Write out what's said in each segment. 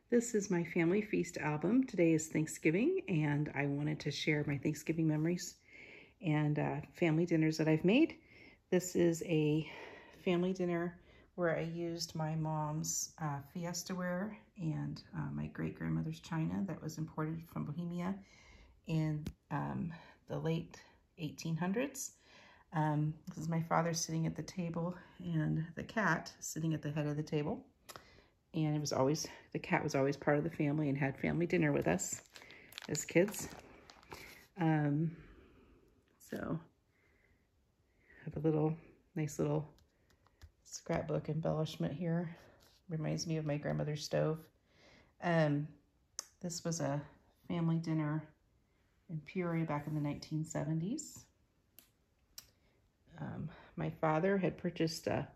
This is my family feast album. Today is Thanksgiving, and I wanted to share my Thanksgiving memories and family dinners that I've made. This is a family dinner where I used my mom's Fiesta ware and my great-grandmother's china that was imported from Bohemia in the late 1800s. This is my father sitting at the table and the cat sitting at the head of the table. And it was always, the cat was always part of the family and had family dinner with us as kids. So I have a nice little scrapbook embellishment here. Reminds me of my grandmother's stove. This was a family dinner in Peoria back in the 1970s. My father had purchased a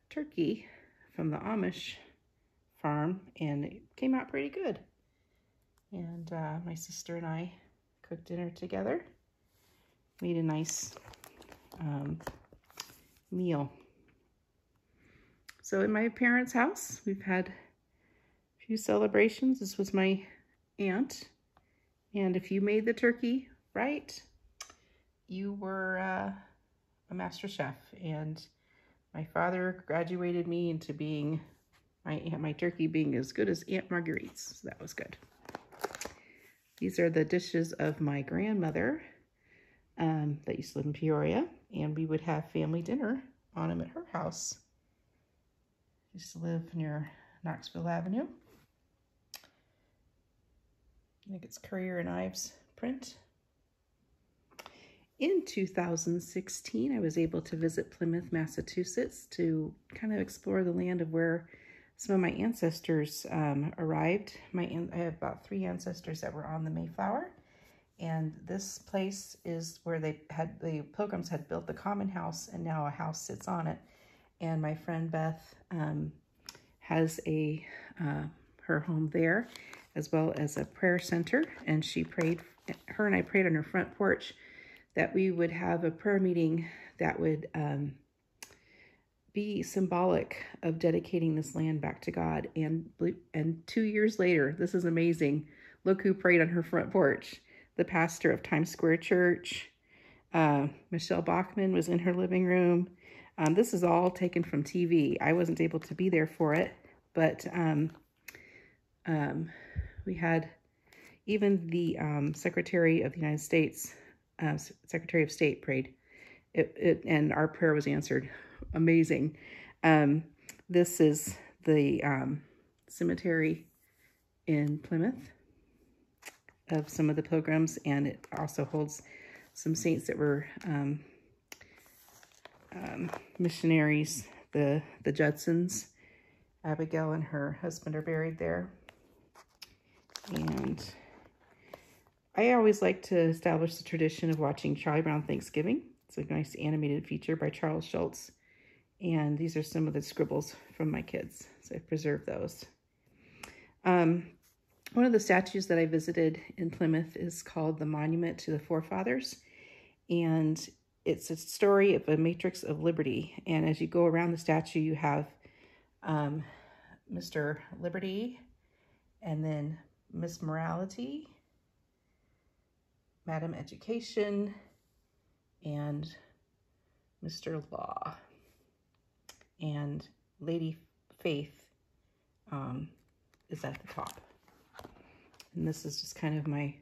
turkey from the Amish farm, and it came out pretty good. And my sister and I cooked dinner together, made a nice meal. So in my parents' house, we've had a few celebrations. This was my aunt, and if you made the turkey right, you were a master chef. And my father graduated me into being my turkey being as good as Aunt Marguerite's. So that was good. These are the dishes of my grandmother that used to live in Peoria, and we would have family dinner on them at her house. She used to live near Knoxville Avenue. I think it's Currier and Ives print. In 2016, I was able to visit Plymouth, Massachusetts to kind of explore the land of where some of my ancestors arrived. I have about 3 ancestors that were on the Mayflower, and this place is where the Pilgrims had built the common house, and now a house sits on it. And my friend Beth has her home there, as well as a prayer center, and her and I prayed on her front porch that we would have a prayer meeting that would be symbolic of dedicating this land back to God. And 2 years later, this is amazing, look who prayed on her front porch. The pastor of Times Square Church, Michelle Bachman, was in her living room. This is all taken from TV. I wasn't able to be there for it, but we had even the Secretary of the United States, Secretary of State prayed, and our prayer was answered. Amazing. This is the cemetery in Plymouth of some of the Pilgrims, and it also holds some saints that were missionaries. The Judsons, Abigail and her husband are buried there. And I always like to establish the tradition of watching Charlie Brown Thanksgiving. It's a nice animated feature by Charles Schulz. And these are some of the scribbles from my kids, so I've preserved those. One of the statues that I visited in Plymouth is called the Monument to the Forefathers. And it's a story of a matrix of liberty. And as you go around the statue, you have Mr. Liberty, and then Miss Morality, Madam Education, and Mr. Law. And Lady Faith is at the top. And this is just kind of my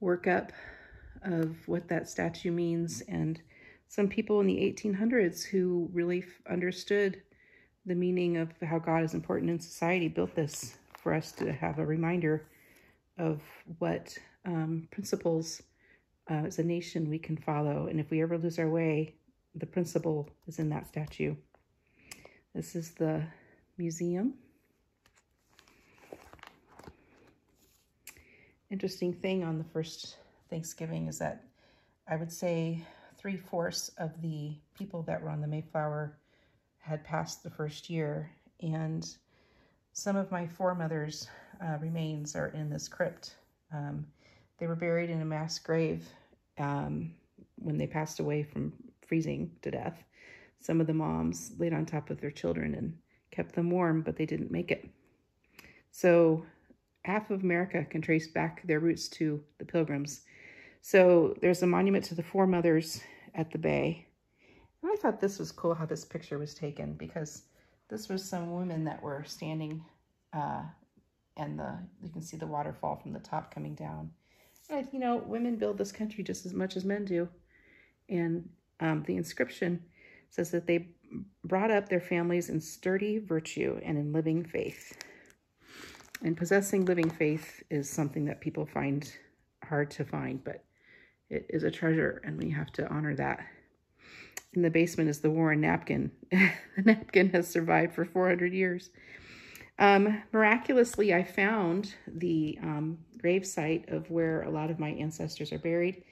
workup of what that statue means. And some people in the 1800s who really understood the meaning of how God is important in society built this for us to have a reminder of what principles as a nation we can follow. And if we ever lose our way, the principle is in that statue. This is the museum. Interesting thing on the first Thanksgiving is that I would say 3/4 of the people that were on the Mayflower had passed the first year, and some of my foremothers' remains are in this crypt. They were buried in a mass grave when they passed away from freezing to death. Some of the moms laid on top of their children and kept them warm, but they didn't make it. So half of America can trace back their roots to the Pilgrims. So there's a monument to the four mothers at the bay. And I thought this was cool how this picture was taken, because this was some women that were standing and you can see the waterfall from the top coming down. And, you know, women build this country just as much as men do. And the inscription says that they brought up their families in sturdy virtue and in living faith. And possessing living faith is something that people find hard to find, but it is a treasure, and we have to honor that. In the basement is the Warren napkin. The napkin has survived for 400 years. Miraculously, I found the grave site of where a lot of my ancestors are buried,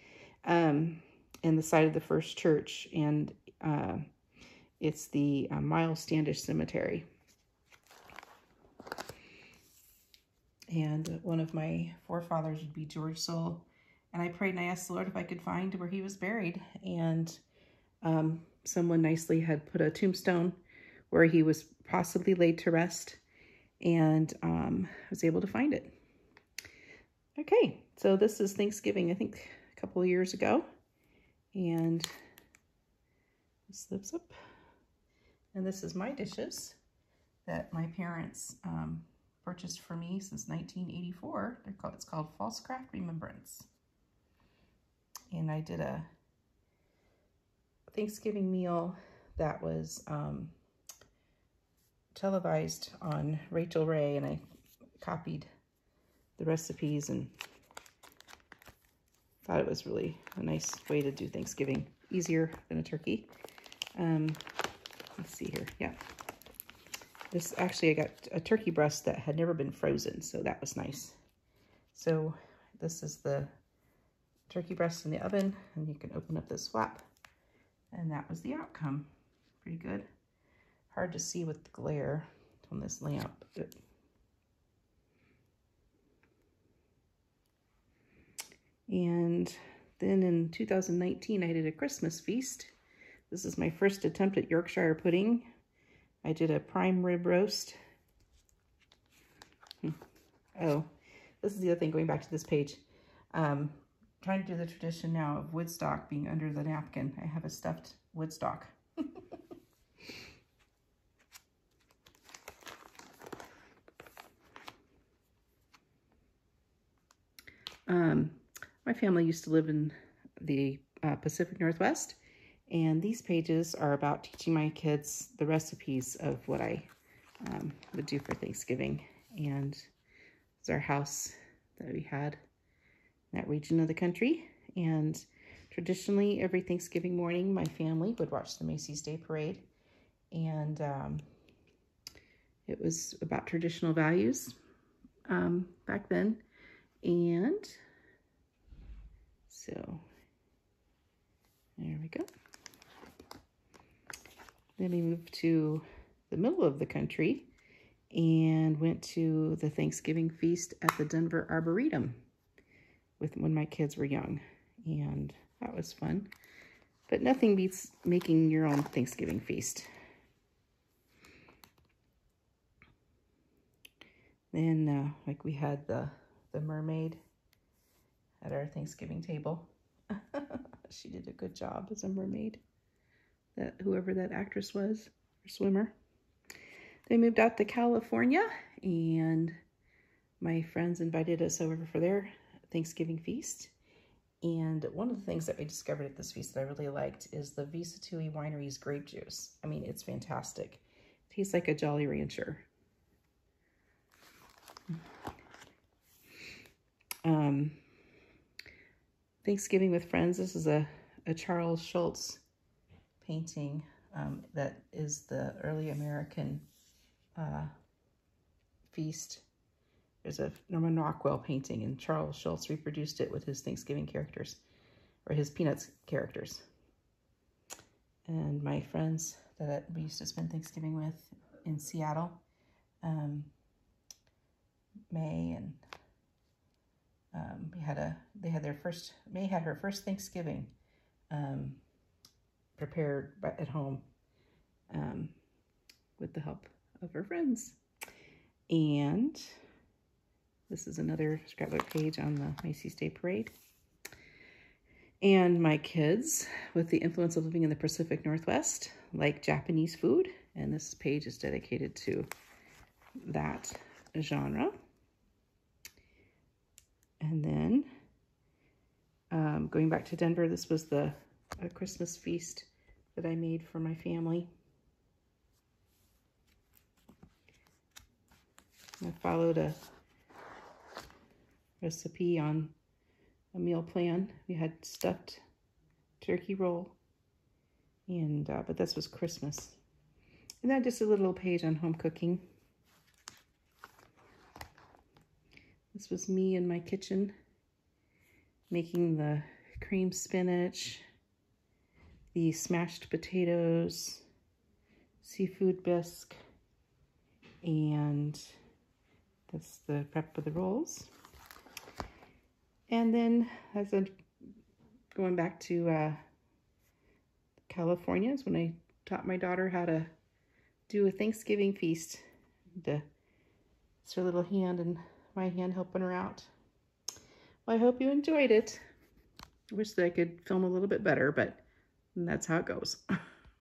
in the site of the first church, and it's the Miles Standish Cemetery. And one of my forefathers would be George Soule, and I prayed and I asked the Lord if I could find where he was buried, and someone nicely had put a tombstone where he was possibly laid to rest, and I was able to find it. Okay, so this is Thanksgiving, I think a couple of years ago, and this lifts up. And this is my dishes that my parents purchased for me since 1984. It's called False Craft Remembrance. And I did a Thanksgiving meal that was televised on Rachel Ray, and I copied the recipes and thought it was really a nice way to do Thanksgiving, easier than a turkey. Let's see here. Yeah. This actually, I got a turkey breast that had never been frozen, so that was nice. So this is the turkey breast in the oven, and you can open up the swap, and that was the outcome. Pretty good. Hard to see with the glare on this lamp. And then in 2019, I did a Christmas feast. This is my first attempt at Yorkshire pudding. I did a prime rib roast. Oh, this is the other thing, going back to this page. Trying to do the tradition now of Woodstock being under the napkin. I have a stuffed Woodstock. My family used to live in the Pacific Northwest, and these pages are about teaching my kids the recipes of what I would do for Thanksgiving. And it's our house that we had in that region of the country. And traditionally, every Thanksgiving morning, my family would watch the Macy's Day Parade. And it was about traditional values back then. And so there we go. Then we moved to the middle of the country and went to the Thanksgiving feast at the Denver Arboretum when my kids were young, and that was fun. But nothing beats making your own Thanksgiving feast. Then like we had the mermaid at our Thanksgiving table. She did a good job as a mermaid, that whoever that actress was, or swimmer. They moved out to California, and my friends invited us over for their Thanksgiving feast. And one of the things that we discovered at this feast that I really liked is the Visa Tui Winery's grape juice. I mean, it's fantastic. It tastes like a Jolly Rancher. Thanksgiving with Friends. This is a Charles Schulz painting that is the early American feast. There's a Norman Rockwell painting, and Charles Schulz reproduced it with his Thanksgiving characters, or his Peanuts characters. And my friends that we used to spend Thanksgiving with in Seattle, May, and May had her first Thanksgiving prepared at home with the help of her friends. And This is another scrapbook page on the Macy's Day Parade. And my kids, with the influence of living in the Pacific Northwest, like Japanese food. And this page is dedicated to that genre. And then going back to Denver, this was a Christmas feast that I made for my family. I followed a recipe on a meal plan. We had stuffed turkey roll, and but this was Christmas. And then just a little page on home cooking. This was me in my kitchen making the cream spinach, the smashed potatoes, seafood bisque, and that's the prep for the rolls. And then as I'm going back to California is when I taught my daughter how to do a Thanksgiving feast. It's her little hand and my hand helping her out. Well, I hope you enjoyed it. I wish that I could film a little bit better, but that's how it goes.